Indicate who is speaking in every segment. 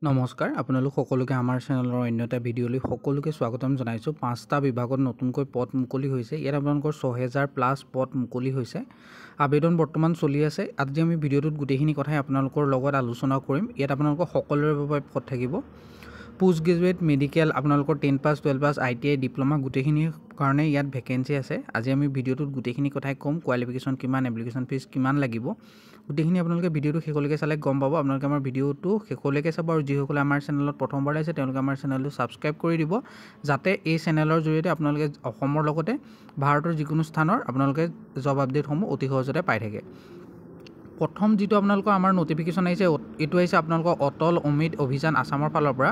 Speaker 1: নমস্কাৰ আপোনালোক সকলোকে আমাৰ চেনেলৰ অন্য এটা ভিডিঅ'লৈ সকলোকে স্বাগতম জনাইছোঁ। 5টা বিভাগত নতুনকৈ পদ মুকলি হৈছে। ইয়াত আপোনালোকৰ 6000+ পদ মুকলি হৈছে। আবেদন বৰ্তমান চলি আছে। আজি আমি ভিডিঅ'টোত গোটেইখিনি কথাই আপোনালোকৰ লগত আলোচনা কৰিম। ইয়াত আপোনালোকৰ সকলোৰে বাবে পদ থাকিব। পোষ্ট গ্ৰেজুৱেট, মেডিকেল, আপোনালোকৰ 10 পাছ, 12 পাছ, ITI, ডিপ্ল'মা গোটেইখিনিৰ কাৰণে ইয়াত ভেকেঞ্চি আছে। আজি আমি ভিডিঅ'টোত গোটেইখিনি কথাই ক'ম। কোৱালিফিকেশ্যন কিমান, এপ্লিকেশ্যন ফিজ কিমান লাগিব, গোটেইখিনি আপোনালোকে ভিডিঅ'টো শেষলৈকে চালে গম পাব। আপোনালোকে আমাৰ ভিডিঅ'টো শেষলৈকে চাব আৰু যিসকলে আমাৰ চেনেলত প্ৰথমবাৰ আহিছে তেওঁলোকে আমাৰ চেনেলটো ছাবস্ক্ৰাইব কৰি দিব, যাতে এই চেনেলৰ জৰিয়তে আপোনালোকে অসমৰ লগতে ভাৰতৰ যিকোনো স্থানৰ আপোনালোকে জব আপডেটসমূহ অতি সহজতে পাই থাকে। প্ৰথম যিটো আপোনালোকৰ আমাৰ নটিফিকেশ্যন আহিছে, এইটো আহিছে আপোনালোকৰ অটল অমৃত অভিযান আছামৰ ফালৰ পৰা।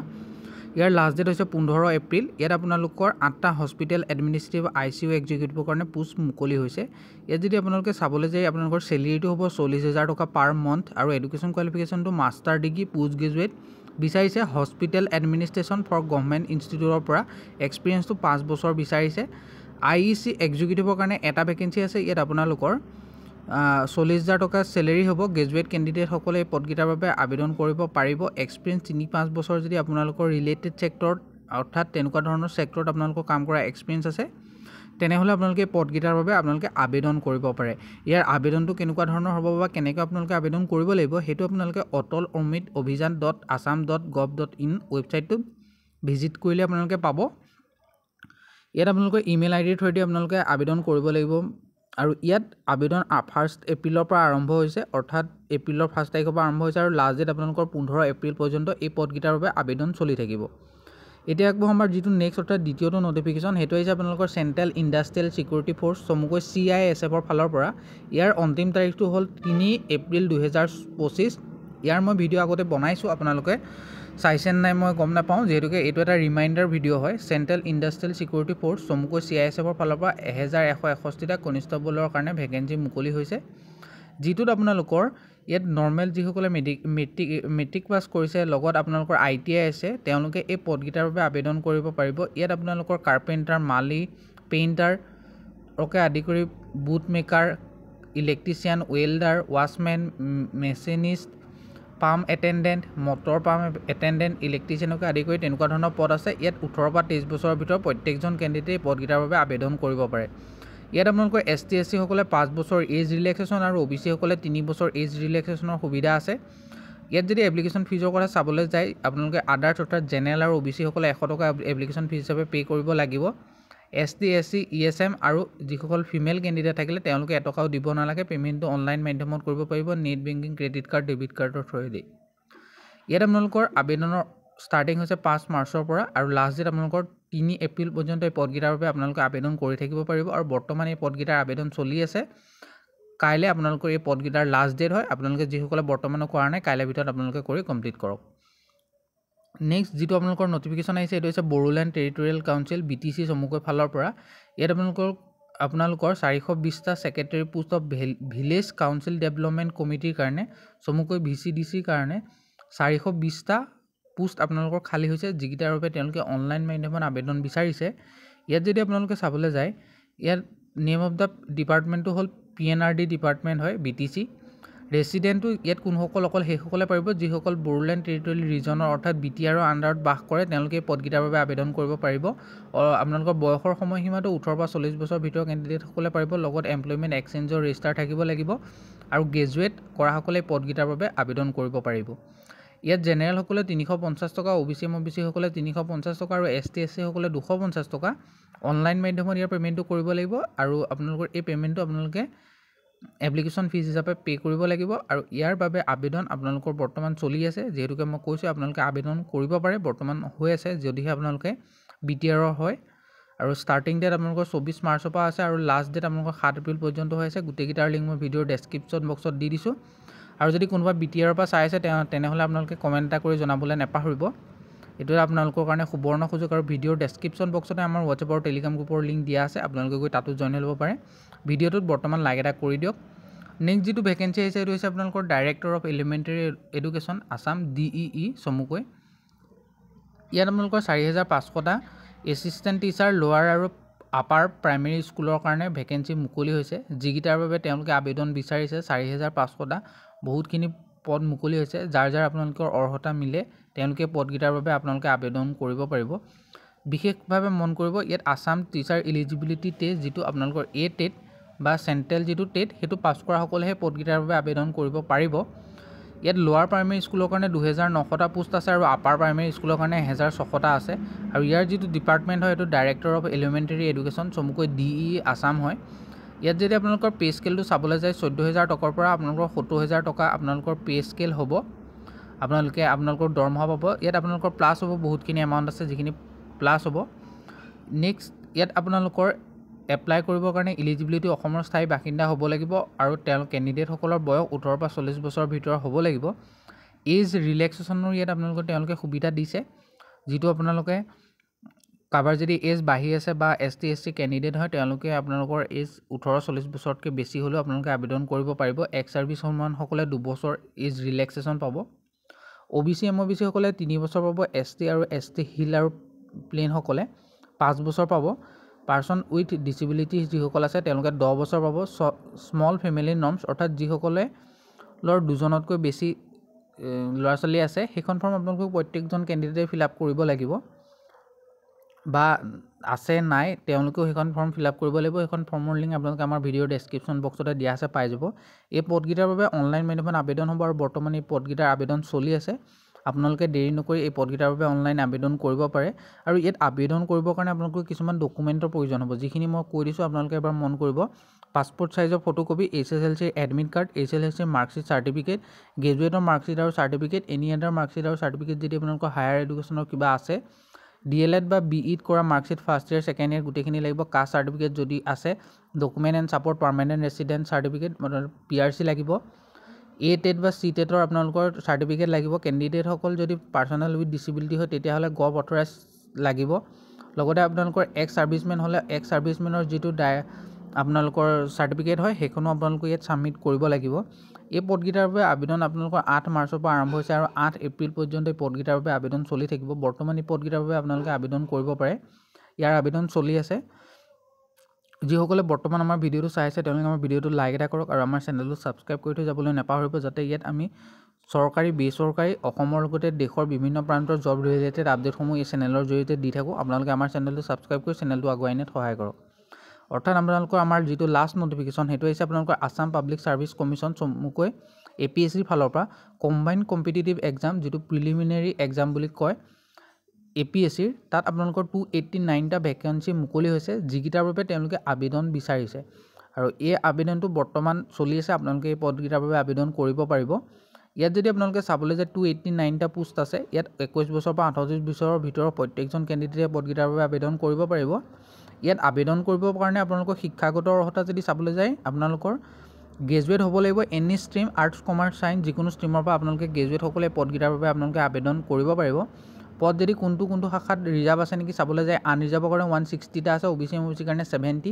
Speaker 1: ইয়াৰ লাষ্ট ডেট হৈছে 15 এপ্ৰিল। ইয়াত আপোনালোকৰ 8টা হস্পিটেল এডমিনিষ্ট্ৰেটিভ ICU এক্সিকিউটিভৰ কাৰণে পোষ্ট মুকলি হৈছে। ইয়াত যদি আপোনালোকে চাবলৈ যায়, আপোনালোকৰ চেলেৰিটো হ'ব 40,000 টকা পাৰ মান্থ আৰু এডুকেশ্যন কোৱালিফিকেশ্যনটো মাষ্টাৰ ডিগ্ৰী, পোষ্ট গ্ৰেজুৱেট বিচাৰিছে। হস্পিটেল এডমিনিষ্ট্ৰেশ্যন ফৰ গভৰ্ণমেণ্ট ইনষ্টিটিউটৰ পৰা এক্সপিৰিয়েঞ্চটো 5 বছৰ বিচাৰিছে। IEC এক্সিকিউটিভৰ কাৰণে এটা ভেকেঞ্চি আছে। ইয়াত আপোনালোকৰ 40,000 টকা চেলেৰি হ'ব। গ্ৰেজুৱেট কেণ্ডিডেটসকলে এই পদকেইটাৰ বাবে আবেদন কৰিব পাৰিব। এক্সপিৰিয়েঞ্চ 3-5 বছৰ যদি আপোনালোকৰ ৰিলেটেড ছেক্টৰত, অৰ্থাৎ তেনেকুৱা ধৰণৰ ছেক্টৰত আপোনালোকৰ কাম কৰা এক্সপিৰিয়েঞ্চ আছে, তেনেহ'লে আপোনালোকে এই পদকেইটাৰ বাবে আপোনালোকে আবেদন কৰিব পাৰে। ইয়াৰ আবেদনটো কেনেকুৱা ধৰণৰ হ'ব বা কেনেকৈ আপোনালোকে আবেদন কৰিব লাগিব, সেইটো আপোনালোকে অটল অমৃত অভিযান .assam.gov.in ৱেবছাইটটোত ভিজিট কৰিলে আপোনালোকে পাব। ইয়াত আপোনালোকৰ ইমেইল আইডিৰ থ্ৰুৱেদি আপোনালোকে আবেদন কৰিব লাগিব আৰু ইয়াত আবেদন 1 এপ্ৰিলৰ পৰা আৰম্ভ হৈছে, অৰ্থাৎ এপ্ৰিলৰ 1 তাৰিখৰ পৰা আৰম্ভ হৈছে আৰু লাষ্ট ডেট আপোনালোকৰ 15 এপ্ৰিল পৰ্যন্ত এই পদকেইটাৰ বাবে আবেদন চলি থাকিব। এতিয়া আগবঢ়াম আমাৰ যিটো নেক্সট, অৰ্থাৎ দ্বিতীয়টো নটিফিকেশ্যন, সেইটো আহিছে আপোনালোকৰ চেণ্ট্ৰেল ইণ্ডাষ্ট্ৰিয়েল চিকিউৰিটি ফ'ৰ্চ, চমুকৈ CISFৰ ফালৰ পৰা। ইয়াৰ অন্তিম তাৰিখটো হ'ল 3 এপ্ৰিল 2025। ইয়াৰ মই ভিডিঅ' আগতে বনাইছোঁ, আপোনালোকে চাইছে নাই মই গম নাপাওঁ, যিহেতুকে এইটো এটা ৰিমাইণ্ডাৰ ভিডিঅ' হয়। চেণ্ট্ৰেল ইণ্ডাষ্ট্ৰিয়েল চিকিউৰিটি ফ'ৰ্চ, চমুকৈ CISFৰ ফালৰ পৰা 1161টা কনিষ্টেবলৰ কাৰণে ভেকেঞ্চি মুকলি হৈছে, যিটোত আপোনালোকৰ ইয়াত নৰ্মেল যিসকলে মেট্ৰিক পাছ কৰিছে, লগত আপোনালোকৰ ITI আছে, তেওঁলোকে এই পদকেইটাৰ বাবে আবেদন কৰিব পাৰিব। ইয়াত আপোনালোকৰ কাৰ্পেণ্টাৰ, মালি, পেইণ্টাৰকে আদি কৰি boot maker, electrician, welder, watchman, machinist, pump attendant, motor pump attendant, ইলেক্ট্ৰিচিয়ানকে আদি কৰি তেনেকুৱা ধৰণৰ পদ আছে। ইয়াত 18 পৰা 23 বছৰৰ ভিতৰত প্ৰত্যেকজন কেণ্ডিডেটে এই পদকেইটাৰ বাবে আবেদন কৰিব পাৰে। ইয়াত আপোনালোকৰ ST SC সকলে 5 বছৰ এজ ৰিলেক্সেশ্যন আৰু OBC সকলে 3 বছৰ এজ ৰিলেক্সেশ্যনৰ সুবিধা আছে। ইয়াত যদি এপ্লিকেশ্যন ফিজৰ কথা চাবলৈ যায়, আপোনালোকে আদাৰ্ছ অৰ্থাৎ জেনেৰেল আৰু OBC সকলে 100 টকা এপ্লিকেশ্যন ফিজ হিচাপে পে' কৰিব লাগিব। ST SC ESM আৰু যিসকল ফিমেল কেণ্ডিডেট থাকিলে তেওঁলোকে এটকাও দিব নালাগে। পে'মেণ্টটো অনলাইন মাধ্যমত কৰিব পাৰিব, net banking, credit card, debit কাৰ্ডৰ থ্ৰুৱেদি। ইয়াত আপোনালোকৰ আবেদনৰ ষ্টাৰ্টিং হৈছে 5 মাৰ্চৰ পৰা আৰু লাষ্ট ডেট আপোনালোকৰ 3 এপ্ৰিল পৰ্যন্ত এই পদকেইটাৰ বাবে আপোনালোকে আবেদন কৰি থাকিব পাৰিব আৰু বৰ্তমান এই পদকেইটাৰ আবেদন চলি আছে। কাইলৈ আপোনালোকৰ এই পদকেইটাৰ লাষ্ট ডেট হয়। আপোনালোকে যিসকলে বৰ্তমানো কৰা নাই, কাইলৈৰ ভিতৰত আপোনালোকে কৰি কমপ্লিট কৰক। নেক্সট যিটো আপোনালোকৰ নটিফিকেশ্যন আহিছে, এইটো হৈছে বড়োলেণ্ড টেৰিটৰিয়েল কাউন্সিল BTC চমুকৈ ফালৰ পৰা। ইয়াত আপোনালোকৰ 420টা secretary post of village council development কমিটিৰ কাৰণে, চমুকৈ VCDCৰ কাৰণে 420টা পোষ্ট আপোনালোকৰ খালী হৈছে, যিকেইটাৰ বাবে তেওঁলোকে অনলাইন মাধ্যমত আবেদন বিচাৰিছে। ইয়াত যদি আপোনালোকে চাবলৈ যায়, ইয়াত নেম অফ দ্য ডিপাৰ্টমেণ্টটো হ'ল PNRD ডিপাৰ্টমেণ্ট হয়, BTC। ৰেচিডেণ্টটো ইয়াত কোনসকল, অকল সেইসকলে পাৰিব যিসকল বড়োলেণ্ড টেৰিটৰিয়েল ৰিজনৰ অৰ্থাৎ BTR আণ্ডাৰত বাস কৰে, তেওঁলোকে এই পদকেইটাৰ বাবে আবেদন কৰিব পাৰিব। আপোনালোকৰ বয়সৰ সময়সীমাটো 18 পৰা 40 বছৰ ভিতৰৰ কেণ্ডিডেটসকলে পাৰিব, লগত এমপ্লয়মেণ্ট এক্সচেঞ্জৰ ৰেজিষ্টাৰ থাকিব লাগিব আৰু গ্ৰেজুৱেট কৰাসকলে এই পদকেইটাৰ বাবে আবেদন কৰিব পাৰিব। ইয়াত জেনেৰেলসকলে 350 টকা, OBC সকলে 350 টকা আৰু ST SC সকলে 250 টকা অনলাইন মাধ্যমত ইয়াৰ পে'মেণ্টটো কৰিব লাগিব আৰু আপোনালোকৰ এই পে'মেণ্টটো আপোনালোকে এপ্লিকেশ্যন ফিজ হিচাপে পে' কৰিব লাগিব আৰু ইয়াৰ বাবে আবেদন আপোনালোকৰ বৰ্তমান চলি আছে। যিহেতুকে মই কৈছোঁ আপোনালোকে আবেদন কৰিব পাৰে, বৰ্তমান হৈ আছে যদিহে আপোনালোকে BTR হয় আৰু ষ্টাৰ্টিং ডেট আপোনালোকৰ 24 মাৰ্চৰ পৰা আছে আৰু লাষ্ট ডেট আপোনালোকৰ 7 এপ্ৰিল পৰ্যন্ত হৈ আছে। গোটেইকেইটাৰ লিংক মই ভিডিঅ'ৰ ডেছক্ৰিপশ্যন বক্সত দি দিছোঁ আৰু যদি কোনোবা BTR পৰা চাই আছে তেনেহ'লে আপোনালোকে কমেণ্ট এটা কৰি জনাবলৈ নাপাহৰিব। এইটোৱে আপোনালোকৰ কাৰণে সুবৰ্ণ সুযোগ আৰু ভিডিঅ'ৰ ডেছক্ৰিপশ্যন বক্সতে আমাৰ হোৱাটছএপ আৰু টেলিগ্ৰাম গ্ৰুপৰ লিংক দিয়া আছে, আপোনালোকে গৈ তাতো জইন হৈ ল'ব পাৰে। ভিডিঅ'টোত বৰ্তমান লাইক এটা কৰি দিয়ক। নেক্সট যিটো ভেকেঞ্চি আহিছে, এইটো হৈছে আপোনালোকৰ director of elementary education Assam DEE চমুকৈ। ইয়াত আপোনালোকৰ 4,500টা এছিষ্টেণ্ট টিচাৰ লোৱাৰ আৰু আপাৰ প্ৰাইমেৰী স্কুলৰ কাৰণে ভেকেঞ্চি মুকলি হৈছে, যিকেইটাৰ বাবে তেওঁলোকে আবেদন বিচাৰিছে 4,500টা। বহুতখিনি পদ মুকলি হৈছে যাৰ যাৰ আপোনালোকৰ অৰ্হতা মিলে তেওঁলোকে পদকেইটাৰ বাবে আপোনালোকে আবেদন কৰিব পাৰিব বিশেষভাৱে মন কৰিব ইয়াত আসাম টিচাৰ এলিজিবিলিটি টেষ্ট যিটো আপোনালোকৰ এ টেট বা চেন্ট্ৰেল যিটো টেট সেইটো পাছ কৰা সকলেহে পদকেইটাৰ বাবে আবেদন কৰিব পাৰিব ইয়াত লোৱাৰ প্ৰাইমেৰী স্কুলৰ কাৰণে 2900টা পোষ্ট আছে আৰু আপাৰ প্ৰাইমেৰী স্কুলৰ কাৰণে 1600টা আছে আৰু ইয়াৰ যিটো ডিপাৰ্টমেণ্ট হয় এইটো ডাইৰেক্টৰ অফ এলিমেণ্টাৰী এডুকেশ্যন চমুকৈ DE আসাম হয় ইয়াত যদি আপোনালোকৰ পে স্কেলটো চাবলৈ যায় 14000 টকাৰ পৰা আপোনালোকৰ 70000 টকা আপোনালোকৰ পে স্কেল হ'ব আপোনালোকৰ দৰমহা পাব ইয়াত আপোনালোকৰ প্লাছ হ'ব বহুতখিনি এমাউণ্ট আছে যিখিনি প্লাছ হ'ব নেক্সট ইয়াত আপোনালোকৰ এপ্লাই কৰিবৰ কাৰণে এলিজিবিলিটি অসমৰ স্থায়ী বাসিন্দা হ'ব লাগিব আৰু তেওঁলোক কেণ্ডিডেটসকলৰ বয়স 18 পৰা 40 বছৰৰ ভিতৰত হ'ব লাগিব এজ ৰিলেক্সেশ্যনৰ ইয়াত তেওঁলোকে সুবিধা দিছে যিটো আপোনালোকে কাবাৰ যদি এজ বাঢ়ি আছে বা ST SC কেণ্ডিডেট হয় তেওঁলোকে আপোনালোকৰ এজ 18-40 বছৰতকৈ বেছি হ'লেও আপোনালোকে আবেদন কৰিব পাৰিব এক্স সাৰ্ভিস সকলে 2 বছৰ এজ ৰিলেক্সেশ্যন পাব OBC MOBC সকলে 3 বছৰ পাব ST আৰু ST হিল আৰু প্লেন সকলে 5 বছৰ পাব পাৰ্সন উইথ ডিসেবিলিটি যিসকল আছে তেওঁলোকে 10 বছৰ পাব স্মল ফেমিলি নৰ্মছ অৰ্থাৎ যিসকলে দুজনতকৈ বেছি ল'ৰা ছোৱালী আছে সেইখন ফৰ্ম আপোনালোকক প্ৰত্যেকজন কেণ্ডিডেটে ফিল আপ কৰিব লাগিব বা আছে নাই তেওঁলোকেও সেইখন ফৰ্ম ফিল আপ কৰিব লাগিব সেইখন ফৰ্মৰ লিংক আপোনালোকে আমাৰ ভিডিঅ'ৰ ডেছক্ৰিপশ্যন বক্সতে দিয়া আছে পাই যাব এই পদকেইটাৰ বাবে অনলাইন মাধ্যমত আবেদন হ'ব আৰু বৰ্তমান এই পদকেইটাৰ আবেদন চলি আছে আপোনালোকে দেৰি নকৰি এই পদকেইটাৰ বাবে অনলাইন আবেদন কৰিব পাৰে আৰু ইয়াত আবেদন কৰিবৰ কাৰণে আপোনালোকক কিছুমান ডকুমেণ্টৰ প্ৰয়োজন হ'ব যিখিনি মই কৈ দিছোঁ আপোনালোকে এবাৰ মন কৰিব পাছপোৰ্ট সাইজৰ photocopy SSLC admit card SSLC marksheet certificate গ্ৰেজুৱেটৰ মাৰ্কশ্বিট আৰু চাৰ্টিফিকেট এনি আদাৰ মাৰ্কশ্বিট আৰু চাৰ্টিফিকেট যদি আপোনালোকৰ হায়াৰ এডুকেশ্যনৰ কিবা আছে DLED বা BEd কৰা marksheet first year second year গোটেইখিনি লাগিব কাষ্ট চাৰ্টিফিকেট যদি আছে document and support permanent resident certificate PRC লাগিব A টেট বা C টেটৰ আপোনালোকৰ চাৰ্টিফিকেট লাগিব কেণ্ডিডেটসকল যদি পাৰ্চনেল উইথ ডিসেবিলিটি হয় তেতিয়াহ'লে গভ অথৰাইজ লাগিব লগতে আপোনালোকৰ এক্স সাৰ্ভিসমেন হ'লে এক্স সাৰ্ভিসমেনৰ যিটো আপোনালোকৰ চাৰ্টিফিকেট হয় সেইখনো আপোনালোকে ইয়াত সাবমিট কৰিব লাগিব এই পদকেইটাৰ বাবে আবেদন আপোনালোকৰ 8 মাৰ্চৰ পৰা আৰম্ভ হৈছে আৰু 8 এপ্ৰিল পৰ্যন্ত এই পদকেইটাৰ বাবে আবেদন চলি থাকিব বৰ্তমান এই পদকেইটাৰ বাবে আপোনালোকে আবেদন কৰিব পাৰে ইয়াৰ আবেদন চলি আছে যিসকলে বৰ্তমান আমাৰ ভিডিঅ'টো চাই আছে তেওঁলোকে আমাৰ ভিডিঅ'টো লাইক এটা কৰক আৰু আমাৰ চেনেলটো সাবস্ক্ৰাইব কৰি থৈ যাবলৈ নাপাহৰিব যাতে ইয়াত আমি চৰকাৰী বেচৰকাৰী অসমৰ লগতে দেশৰ বিভিন্ন প্ৰান্তৰ জব ৰিলেটেড আপডেটসমূহ এই চেনেলৰ জৰিয়তে দি থাকোঁ আপোনালোকে আমাৰ চেনেলটো সাবস্ক্ৰাইব কৰি চেনেলটো আগুৱাই নিয়াত সহায় কৰক অৰ্থাৎ আপোনালোকৰ আমাৰ যিটো লাষ্ট নটিফিকেশ্যন সেইটো হৈছে আপোনালোকৰ আসাম পাব্লিক সাৰ্ভিস কমিশ্যন চমুকৈ APSC ফালৰ পৰা কম্বাইন্ড কম্পিটিটিভ এক্সাম যিটো প্ৰিলিমিনাৰী এক্সাম বুলি কয় APSCৰ তাত আপোনালোকৰ 289টা ভেকেন্সি মুকলি হৈছে যিকেইটাৰ বাবে তেওঁলোকে আবেদন বিচাৰিছে আৰু এই আবেদনটো বৰ্তমান চলি আছে আপোনালোকে এই পদকেইটাৰ বাবে আবেদন কৰিব পাৰিব ইয়াত যদি আপোনালোকে চাবলৈ যায় 289টা পোষ্ট আছে ইয়াত 21 বছৰ পৰা 28 বছৰৰ ভিতৰৰ প্ৰত্যেকজন কেণ্ডিডেটে পদকেইটাৰ বাবে আবেদন কৰিব পাৰিব ইয়াত আবেদন কৰিবৰ কাৰণে আপোনালোকৰ শিক্ষাগত অৰ্হতা যদি চাবলৈ যায় আপোনালোকৰ গ্ৰেজুৱেট হ'ব লাগিব any stream arts commerce science যিকোনো ষ্ট্ৰীমৰ পৰা আপোনালোকে গ্ৰেজুৱেট সকলে পদকেইটাৰ বাবে আপোনালোকে আবেদন কৰিব পাৰিব পদ যদি কোনটো শাখাত ৰিজাৰ্ভ আছে নেকি চাবলৈ যায় আনৰিজাৰ্ভৰ কাৰণে 160টা আছে OBC MOBC কাৰণে 70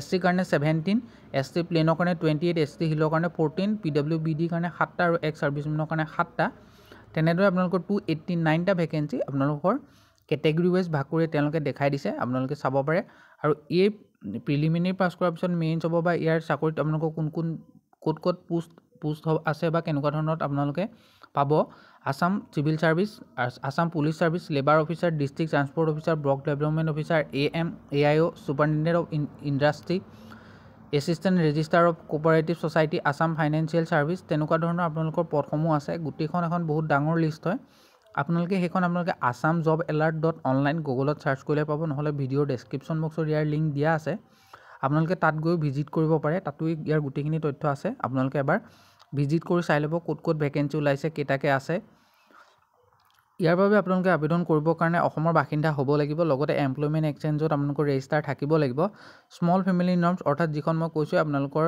Speaker 1: SC কাৰণে 17 ST প্লেনৰ কাৰণে 28 ST হিলৰ কাৰণে 14 PWBD কাৰণে 7টা আৰু এক্স সাৰ্ভিসমেনৰ কাৰণে 7টা তেনেদৰে আপোনালোকৰ 289টা ভেকেন্সি আপোনালোকৰ কেটেগৰি ওয়াইজ ভাগ কৰি তেওঁলোকে দেখাই দিছে আপোনালোকে চাব পাৰে আৰু এই প্ৰিলিমিনাৰী পাছ কৰাৰ পিছত মেইনছ হ'ব বা ইয়াৰ চাকৰিত আপোনালোকৰ ক'ত পোষ্ট আছে বা কেনেকুৱা ধৰণত আপোনালোকে পাব Assam civil service Assam police service labour officer district transport officer block development officer AM AIO superintendent of industry assistant registrar of cooperative society Assam financial service তেনেকুৱা ধৰণৰ আপোনালোকৰ পদসমূহ আছে গোটেইখন এখন বহুত ডাঙৰ লিষ্ট হয় আপোনালোকে assamjobalert.online গুগলত সাৰ্চ কৰিলে পাব নহলে ভিডিঅ'ৰ ডেছক্ৰিপশ্যন বক্সত ইয়াৰ লিংক দিয়া আছে আপোনালোকে তাত গৈ ভিজিট কৰিব পাৰে তাতো ইয়াৰ গোটেইখিনি তথ্য আছে আপোনালোকে এবাৰ ভিজিট কৰি চাই ল'ব ক'ত ভেকেন্সি ওলাইছে কেইটাকে আছে ইয়াৰ বাবে আপোনালোকে আবেদন কৰিবৰ কাৰণে অসমৰ বাসিন্দা হ'ব লাগিব লগতে এমপ্লয়মেণ্ট এক্সচেঞ্জত আপোনালোকৰ ৰেজিষ্টাৰ থাকিব লাগিব স্মল ফেমিলি নৰ্মছ অৰ্থাৎ যিখন মই কৈছোঁ আপোনালোকৰ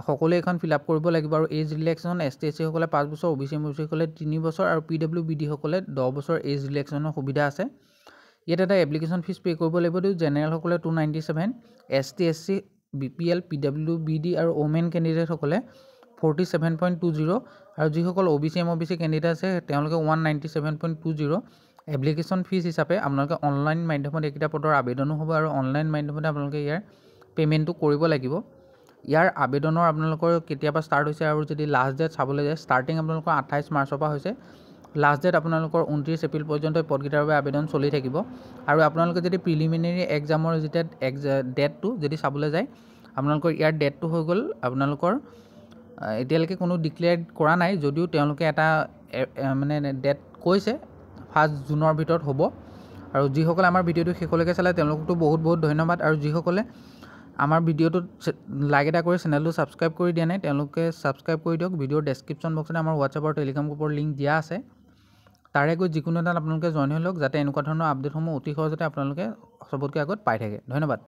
Speaker 1: সকলোৱে এখন ফিল আপ কৰিব লাগিব আৰু এজ ৰিলেক্সন ST SC সকলে 5 বছৰ OBC MOBC সকলে 3 বছৰ আৰু PWBD সকলে 10 বছৰ এজ ৰিলেক্সনৰ সুবিধা আছে ইয়াত এটা এপ্লিকেশ্যন ফিজ পে' কৰিব লাগিব জেনেৰেল সকলে 297 ST SC BPL PWBD আৰু ওমেন কেণ্ডিডেট সকলে 47.20 আৰু যিসকল OBC MOBC কেণ্ডিডেট আছে তেওঁলোকে 197.20 এপ্লিকেশ্যন ফিজ হিচাপে আপোনালোকে অনলাইন মাধ্যমত এইকেইটা পদৰ আবেদনো হ'ব আৰু অনলাইন মাধ্যমতে আপোনালোকে ইয়াৰ পে'মেণ্টটো কৰিব লাগিব ইয়াৰ আবেদনৰ আপোনালোকৰ কেতিয়াবা ষ্টাৰ্ট হৈছে আৰু যদি লাষ্ট ডেট চাবলৈ যায় ষ্টাৰ্টিং আপোনালোকৰ 28 মাৰ্চৰ পৰা হৈছে, লাষ্ট ডেট আপোনালোকৰ 29 এপ্ৰিল পৰ্যন্ত এই পদকেইটাৰ বাবে আবেদন চলি থাকিব। আৰু আপোনালোকে যদি প্ৰিলিমিনেৰী এক্সামৰ যেতিয়া ডেটটো যদি চাবলৈ যায় আপোনালোকৰ ইয়াৰ ডেটটো হৈ গ'ল আপোনালোকৰ এতিয়ালৈকে কোনো ডিক্লেয়াৰ কৰা নাই, যদিও তেওঁলোকে এটা মানে ডেট কৈছে 1 জুনৰ ভিতৰত হ'ব। আৰু যিসকলে আমাৰ ভিডিঅ'টো শেষলৈকে চালে তেওঁলোককতো বহুত বহুত ধন্যবাদ। আৰু যিসকলে আমাৰ ভিডিঅ'টোত লাইক এটা কৰি চেনেলটো ছাবস্ক্ৰাইব কৰি দিয়া নাই তেওঁলোকে ছাবস্ক্ৰাইব কৰি দিয়ক। ভিডিঅ'ৰ ডেছক্ৰিপশ্যন বক্সত আমাৰ হোৱাটছআপ আৰু টেলিগ্ৰাম গ্ৰুপৰ লিংক দিয়া আছে, তাৰে গৈ যিকোনো এটাত আপোনালোকে জইন হৈ লওক, যাতে এনেকুৱা ধৰণৰ আপডেটসমূহ অতি সহজতে আপোনালোকে চবতকৈ আগত পাই থাকে। ধন্যবাদ।